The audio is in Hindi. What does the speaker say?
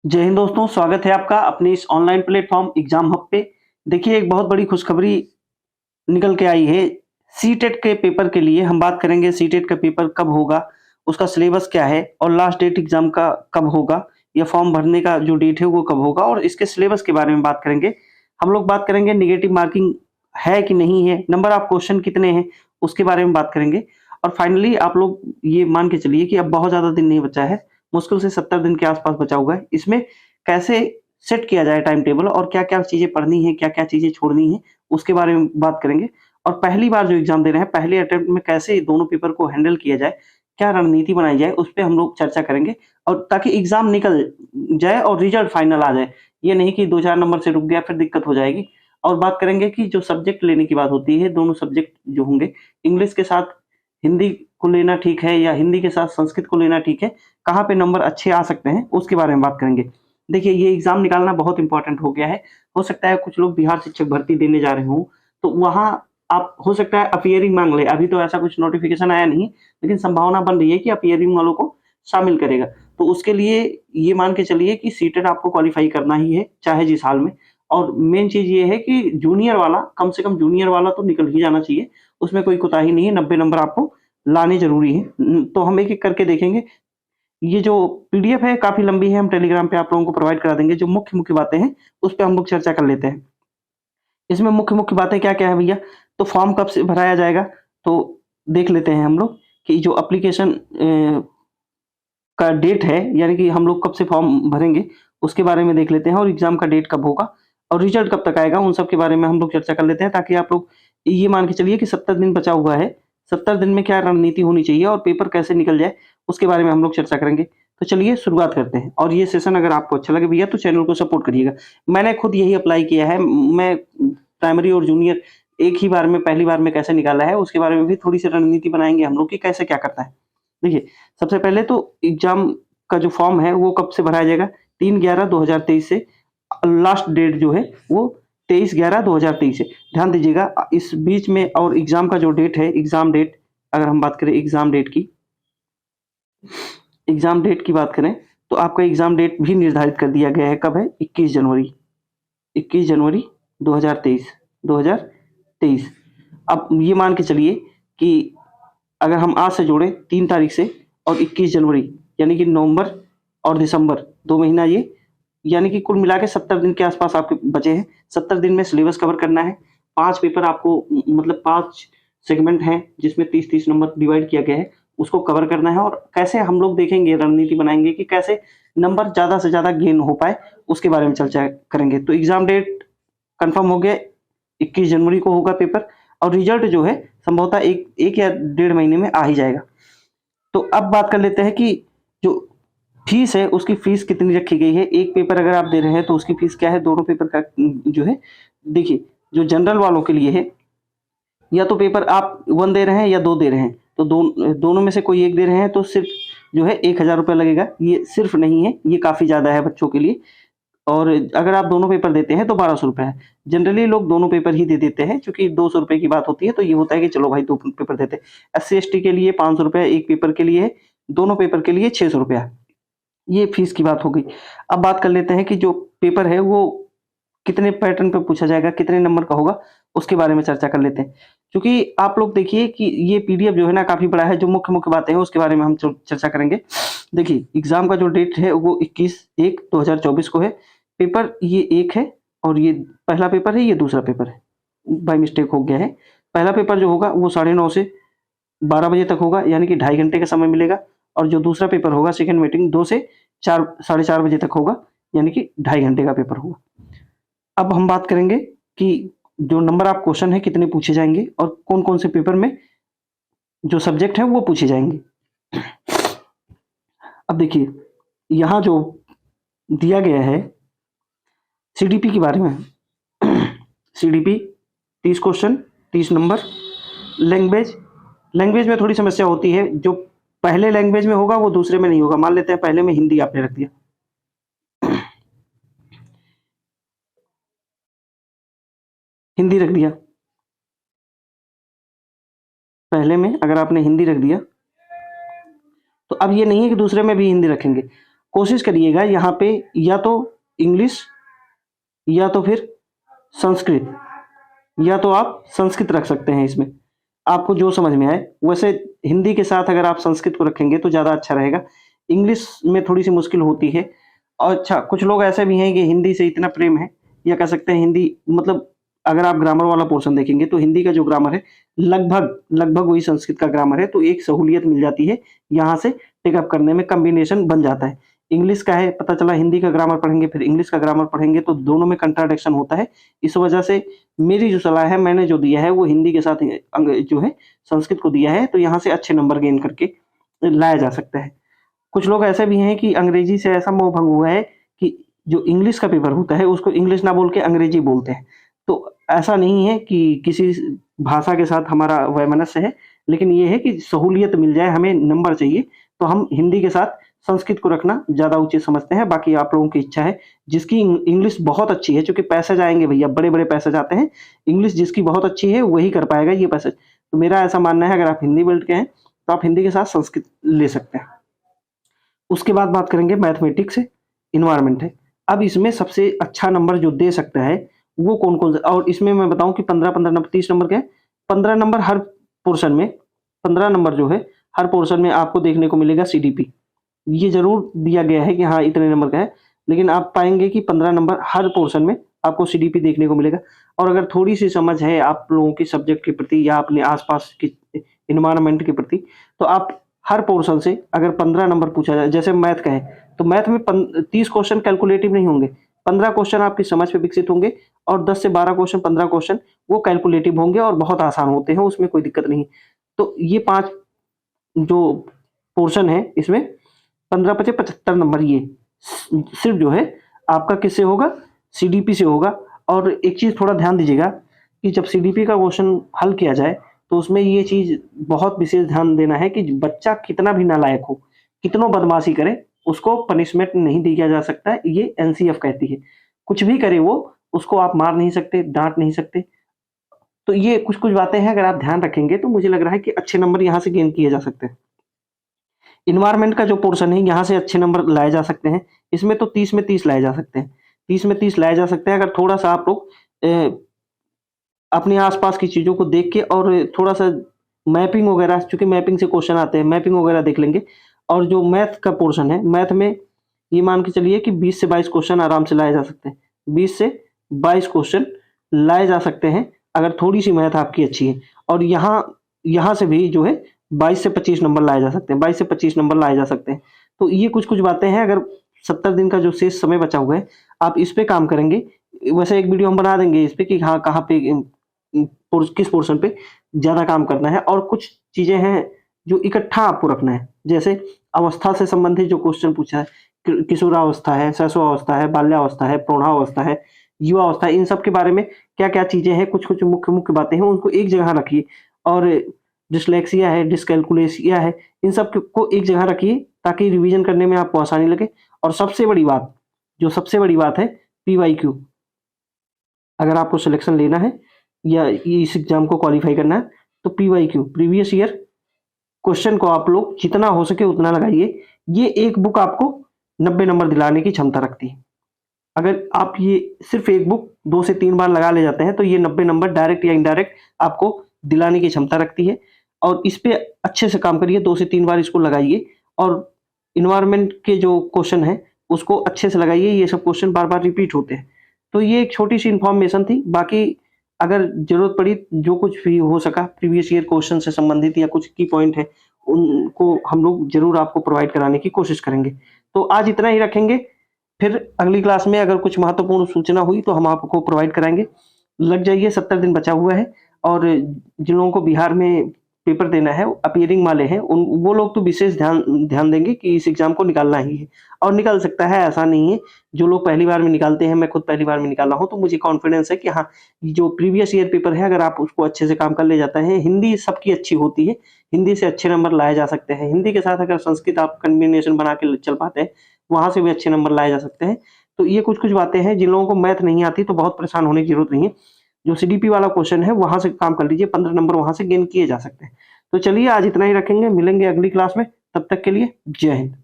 जय हिंद दोस्तों, स्वागत है आपका अपने इस ऑनलाइन प्लेटफ़ॉर्म एग्ज़ाम हब पे। देखिए, एक बहुत बड़ी खुशखबरी निकल के आई है। सीटेट के पेपर के लिए हम बात करेंगे। सीटेट का पेपर कब होगा, उसका सिलेबस क्या है और लास्ट डेट एग्ज़ाम का कब होगा, या फॉर्म भरने का जो डेट है वो कब होगा, और इसके सिलेबस के बारे में बात करेंगे। हम लोग बात करेंगे नेगेटिव मार्किंग है कि नहीं है, नंबर ऑफ क्वेश्चन कितने हैं, उसके बारे में बात करेंगे। और फाइनली आप लोग ये मान के चलिए कि अब बहुत ज़्यादा दिन नहीं बचा है, मुश्किल से 70 दिन के आस-पास बचा हुआ है। इसमें कैसे सेट किया जाए टाइम टेबल और क्या-क्या चीज़ें पढ़नी है, क्या-क्या चीज़ें छोड़नी है, उसके बारे में बात करेंगे। और पहली बार जो एग्ज़ाम दे रहे हैं, पहले अटेम्प्ट में कैसे दोनों पेपर को हैंडल किया जाए, क्या रणनीति बनाई जाए, उस पे हम लोग चर्चा करेंगे, और ताकि एग्ज़ाम निकल जाए और रिज़ल्ट फाइनल आ जाए। ये नहीं कि 2-4 नंबर से रुक गया, फिर दिक्कत हो जाएगी। और बात करेंगे कि जो सब्जेक्ट लेने की बात होती है, दोनों सब्जेक्ट जो होंगे, इंग्लिश के साथ हिंदी को लेना ठीक है या हिंदी के साथ संस्कृत को लेना ठीक है, कहाँ पे नंबर अच्छे आ सकते हैं, उसके बारे में बात करेंगे। देखिए, ये एग्ज़ाम निकालना बहुत इम्पोर्टेंट हो गया है। हो सकता है कुछ लोग बिहार शिक्षक भर्ती देने जा रहे हों, तो वहाँ आप हो सकता है अपीयरिंग माँग लें। अभी तो ऐसा कुछ नोटिफ़िकेशन आया नहीं, लेकिन संभावना बन रही है कि अपीयरिंग वालों को शामिल करेगा। तो उसके लिए ये मान के चलिए कि सीटेट आपको क्वालीफ़ाई करना ही है, चाहे जिस हाल में। और मेन चीज़ ये है कि जूनियर वाला, कम से कम जूनियर वाला तो निकल ही जाना चाहिए। उसमें कोई कोताही नहीं है, 90 नंबर आपको लाने ज़रूरी हैं। तो हम एक-एक करके देखेंगे। ये जो पीडीएफ है काफ़ी लंबी है, हम टेलीग्राम पे आप लोगों को प्रोवाइड करा देंगे। जो मुख्य-मुख्य बातें हैं, उस पे हम लोग चर्चा कर लेते हैं। इसमें मुख्य-मुख्य बातें क्या-क्या है भैया? तो फॉर्म कब से भराया जाएगा? तो देख लेते हैं हम लोग कि जो एप्लीकेशन का डेट है, यानी कि हम लोग कब से फॉर्म भरेंगे, उसके बारे में देख लेते हैं, और एग्ज़ाम का डेट कब होगा और रिज़ल्ट कब तक आएगा, उन सब के बारे में हम लोग चर्चा कर लेते हैं, ताकि आप लोग ये मान के चलिए कि 70 दिन बचा हुआ है। 70 दिन में क्या रणनीति होनी चाहिए और पेपर कैसे निकल जाए, उसके बारे में हम लोग चर्चा करेंगे। तो चलिए शुरुआत करते हैं, और ये सेशन अगर आपको अच्छा लगे भैया, तो चैनल को सपोर्ट करिएगा। मैंने खुद यही अप्लाई किया है। मैं प्राइमरी और जूनियर एक ही बार में, पहली बार में कैसे निकाला है, उसके बारे में भी थोड़ी-सी रणनीति बनाएँगे हम लोग कि कैसे क्या करना है। देखिए, सबसे पहले तो एग्ज़ाम का जो फॉर्म है वो कब से भराया जाएगा? 3/11/2023 से। लास्ट डेट जो है वो 23/11/2023 है। ध्यान दीजिएगा, इस बीच में और एग्ज़ाम का जो डेट है, एग्ज़ाम डेट, अगर हम बात करें एग्ज़ाम डेट की बात करें, तो आपका एग्ज़ाम डेट भी निर्धारित कर दिया गया है। कब है? 21 जनवरी। 21 जनवरी 2023, 2023। अब ये मान के चलिए कि अगर हम आज से जोड़ें 3 तारीख से और 21 जनवरी, यानी कि नवंबर और दिसंबर 2 महीना ये, यानी कि कुल मिला के 70 दिन के आस-पास आपके बचे हैं। 70 दिन में सिलेबस कवर करना है। 5 पेपर आपको मतलब 5 सेगमेंट हैं, जिसमें 30-30 नंबर डिवाइड किया गया है, उसको कवर करना है। और कैसे हम लोग देखेंगे, रणनीति बनाएँगे कि कैसे नंबर ज़्यादा से ज़्यादा गेन हो पाए, उसके बारे में चर्चा करेंगे। तो एग्ज़ाम डेट कन्फर्म हो गया, 21 जनवरी को होगा पेपर, और रिज़ल्ट जो है संभवतः 1 या डेढ़ महीने में आ ही जाएगा। तो अब बात कर लेते हैं कि जो फीस है, उसकी फीस कितनी रखी गई है। एक पेपर अगर आप दे रहे हैं तो उसकी फीस क्या है, दोनों पेपर का जो है, देखिए, जो जनरल वालों के लिए है, या तो पेपर आप 1 दे रहे हैं या 2 दे रहे हैं, तो दोनों में से कोई एक दे रहे हैं तो सिर्फ जो है ₹1000 लगेगा। ये सिर्फ नहीं है, ये काफ़ी ज़्यादा है बच्चों के लिए। और अगर आप दोनों पेपर देते हैं तो ₹1200 है। जनरली लोग दोनों पेपर ही दे देते हैं, चूँकि ₹200 की बात होती है, तो ये होता है कि चलो भाई 2 पेपर देते हैं। एससी-एसटी के लिए ₹500 एक पेपर के लिए है, दोनों पेपर के लिए ₹600 है। ये फीस की बात हो गई। अब बात कर लेते हैं कि जो पेपर है वो कितने पैटर्न पे पूछा जाएगा, कितने नंबर का होगा, उसके बारे में चर्चा कर लेते हैं। क्योंकि आप लोग देखिए कि ये पीडीएफ जो है ना काफ़ी बड़ा है, जो मुख्य-मुख्य बातें हैं उसके बारे में हम चर्चा करेंगे। देखिए, एग्ज़ाम का जो डेट है वो 21/1/2024 को है। पेपर ये एक है, और ये पहला पेपर है, ये दूसरा पेपर है। बाय मिस्टेक हो गया है। पहला पेपर जो होगा वो 9:30 से 12 बजे तक होगा, यानी कि ढाई घंटे का समय मिलेगा, और जो दूसरा पेपर होगा सेकंड मीटिंग 2 से 4 साढ़े 4 बजे तक होगा, यानी कि ढाई घंटे का पेपर होगा। अब हम बात करेंगे कि जो नंबर ऑफ क्वेश्चन है कितने पूछे जाएँगे और कौन-कौन से पेपर में जो सब्जेक्ट है वो पूछे जाएँगे। अब देखिए, यहाँ जो दिया गया है सीडीपी के बारे में। CDP 30 question, 30 number. Language, language में थोड़ी समस्या होती है। जो पहले लैंग्वेज में होगा वो दूसरे में नहीं होगा। मान लेते हैं पहले में हिंदी आपने रख दिया। हिंदी रख दिया। पहले में अगर आपने हिंदी रख दिया, तो अब ये नहीं है कि दूसरे में भी हिंदी रखेंगे। कोशिश करिएगा यहाँ पे या तो इंग्लिश या तो फिर संस्कृत, या तो आप संस्कृत रख सकते हैं इसमें, आपको जो समझ में आए। वैसे हिंदी के साथ अगर आप संस्कृत को रखेंगे तो ज़्यादा अच्छा रहेगा, इंग्लिश में थोड़ी सी मुश्किल होती है। और अच्छा, कुछ लोग ऐसे भी हैं कि हिंदी से इतना प्रेम है, या कह सकते हैं हिंदी मतलब अगर आप ग्रामर वाला पोर्शन देखेंगे तो हिंदी का जो ग्रामर है लगभग लगभग वही संस्कृत का ग्रामर है, तो एक सहूलियत मिल जाती है यहाँ से, टेकअप करने में कॉम्बिनेशन बन जाता है। इंग्लिश का है, पता चला हिंदी का ग्रामर पढ़ेंगे फिर इंग्लिश का ग्रामर पढ़ेंगे तो दोनों में कंट्राडिक्शन होता है। इस वजह से मेरी जो सलाह है, मैंने जो दिया है वो हिंदी के साथ जो है संस्कृत को दिया है, तो यहाँ से अच्छे नंबर गेन करके लाया जा सकता है। कुछ लोग ऐसे भी हैं कि अंग्रेजी से ऐसा मोह भंग हुआ है कि जो इंग्लिश का पेपर होता है उसको इंग्लिश ना बोल के अंग्रेजी बोलते हैं। तो ऐसा नहीं है कि किसी भाषा के साथ हमारा वैमनस्य है, लेकिन ये है कि सहूलियत मिल जाए, हमें नंबर चाहिए तो हम हिंदी के साथ संस्कृत को रखना ज़्यादा उचित समझते हैं। बाकी आप लोगों की इच्छा है, जिसकी इंग्लिश बहुत अच्छी है, चूँकि पैसे जाएँगे भैया, बड़े-बड़े पैसे जाते हैं, इंग्लिश जिसकी बहुत अच्छी है वही कर पाएगा ये पैसे। तो मेरा ऐसा मानना है, अगर आप हिंदी बेल्ट के हैं तो आप हिंदी के साथ संस्कृत ले सकते हैं। उसके बाद बात करेंगे मैथमेटिक्स है, एनवायरनमेंट है। अब इसमें सबसे अच्छा नंबर जो दे सकता है वो कौन-कौन सा, और इसमें मैं बताऊँ कि 15-15 नंबर, 30 नंबर के हैं। 15 नंबर हर पोर्शन में, 15 नंबर जो है हर पोर्शन में आपको देखने को मिलेगा सीडीपी। ये ज़रूर दिया गया है कि हाँ इतने नंबर का है, लेकिन आप पाएँगे कि 15 नंबर हर पोर्शन में आपको सीडीपी देखने को मिलेगा। और अगर थोड़ी-सी समझ है आप लोगों की सब्जेक्ट के प्रति या अपने आस-पास की एनवायरनमेंट के प्रति, तो आप हर पोर्शन से अगर 15 नंबर पूछा जाए, जैसे मैथ का है, तो मैथ में 30 क्वेश्चन कैलकुलेटिव नहीं होंगे, 15 क्वेश्चन आपकी समझ पे विकसित होंगे, और 10 से 12 क्वेश्चन, 15 क्वेश्चन वो कैलकुलेटिव होंगे और बहुत आसान होते हैं, उसमें कोई दिक्कत नहीं। तो ये 5 जो पोर्शन है इसमें 15 पचे 75 नंबर, ये सिर्फ जो है आपका किससे होगा, सीडीपी से होगा। और एक चीज़ थोड़ा ध्यान दीजिएगा कि जब सीडीपी का क्वेश्चन हल किया जाए तो उसमें ये चीज़ बहुत विशेष ध्यान देना है कि बच्चा कितना भी नालायक हो, कितनों बदमाशी करे, उसको पनिशमेंट नहीं दिया जा सकता है, ये एनसीएफ कहती है। कुछ भी करे वो, उसको आप मार नहीं सकते, डाँट नहीं सकते। तो ये कुछ-कुछ बातें हैं, अगर आप ध्यान रखेंगे तो मुझे लग रहा है कि अच्छे नंबर यहाँ से गेन किए जा सकते हैं। एनवायरनमेंट का जो पोर्शन है यहाँ से अच्छे नंबर लाए जा सकते हैं। इसमें तो 30 में 30 लाए जा सकते हैं। 30 में 30 लाए जा सकते हैं, अगर थोड़ा-सा आप लोग अपने आस-पास की चीज़ों को देख के और थोड़ा-सा मैपिंग वगैरह, चूँकि मैपिंग से क्वेश्चन आते हैं, मैपिंग वगैरह देख लेंगे। और जो मैथ का पोर्शन है, मैथ में ये मान के चलिए कि 20 से 22 क्वेश्चन आराम से लाए जा सकते हैं। 20 से 22 क्वेश्चन लाए जा सकते हैं, अगर थोड़ी-सी मैथ आपकी अच्छी है। और यहाँ से भी जो है 22 से 25 नंबर लाए जा सकते हैं, 22 से 25 नंबर लाए जा सकते हैं। तो ये कुछ-कुछ बातें हैं, अगर 70 दिन का जो शेष समय बचा हुआ है, आप इस पे काम करेंगे। वैसे एक वीडियो हम बना देंगे इस पे कि हाँ, कहाँ पे किस पोर्शन पे ज़्यादा काम करना है। और कुछ चीज़ें हैं जो इकट्ठा आपको रखना है, जैसे अवस्था से संबंधित जो क्वेश्चन पूछा है, किशोरावस्था है, शैशवावस्था है, बाल्यावस्था है, प्रौढ़ावस्था है, युवावस्था है, इन सब के बारे में क्या-क्या चीज़ें हैं, कुछ-कुछ मुख्य-मुख्य बातें हैं, उनको एक जगह रखिए। और डिस्लेक्सिया है, डिसकैलकुलेसिया है, इन सब को एक जगह रखिए ताकि रिवीजन करने में आपको आसानी लगे। और सबसे बड़ी बात, जो सबसे बड़ी बात है, पीवाईक्यू। अगर आपको सिलेक्शन लेना है या इस एग्जाम को क्वालिफाई करना है तो पीवाईक्यू, प्रीवियस ईयर क्वेश्चन को आप लोग जितना हो सके उतना लगाइए। ये एक बुक आपको 90 नंबर दिलाने की क्षमता रखती है। अगर आप ये सिर्फ एक बुक 2 से 3 बार लगा ले जाते हैं तो ये 90 नंबर डायरेक्ट या इनडायरेक्ट आपको दिलाने की क्षमता रखती है। और इस पे अच्छे से काम करिए, 2 से 3 बार इसको लगाइए। और एनवायरनमेंट के जो क्वेश्चन हैं उसको अच्छे से लगाइए, ये सब क्वेश्चन बार-बार रिपीट होते हैं। तो ये एक छोटी-सी इन्फॉर्मेशन थी। बाकी अगर ज़रूरत पड़ी, जो कुछ भी हो सका प्रीवियस ईयर क्वेश्चन से संबंधित या कुछ की पॉइंट है, उनको हम लोग ज़रूर आपको प्रोवाइड कराने की कोशिश करेंगे। तो आज इतना ही रखेंगे, फिर अगली क्लास में अगर कुछ महत्वपूर्ण सूचना हुई तो हम आपको प्रोवाइड कराएँगे। लग जाइए, 70 दिन बचा हुआ है। और जिन लोगों को बिहार में पेपर देना है, अपीयरिंग वाले हैं, वो लोग तो विशेष ध्यान ध्यान देंगे कि इस एग्ज़ाम को निकालना ही है। और निकल सकता है, ऐसा नहीं है। जो लोग पहली बार में निकालते हैं, मैं खुद पहली बार में निकाला हूँ, तो मुझे कॉन्फिडेंस है कि हाँ, जो प्रीवियस ईयर पेपर है, अगर आप उसको अच्छे से काम कर ले जाते हैं, हिंदी सबकी अच्छी होती है, हिंदी से अच्छे नंबर लाए जा सकते हैं। हिंदी के साथ अगर संस्कृत आप कॉम्बिनेशन बना के चल पाते हैं, वहाँ से भी अच्छे नंबर लाए जा सकते हैं। तो ये कुछ-कुछ बातें हैं, जिन लोगों को मैथ नहीं आती तो बहुत परेशान होने की ज़रूरत नहीं है। जो सीडीपी वाला क्वेश्चन है वहाँ से काम कर लीजिए, 15 नंबर वहाँ से गेन किए जा सकते हैं। तो चलिए आज इतना ही रखेंगे, मिलेंगे अगली क्लास में, तब तक के लिए जय हिंद।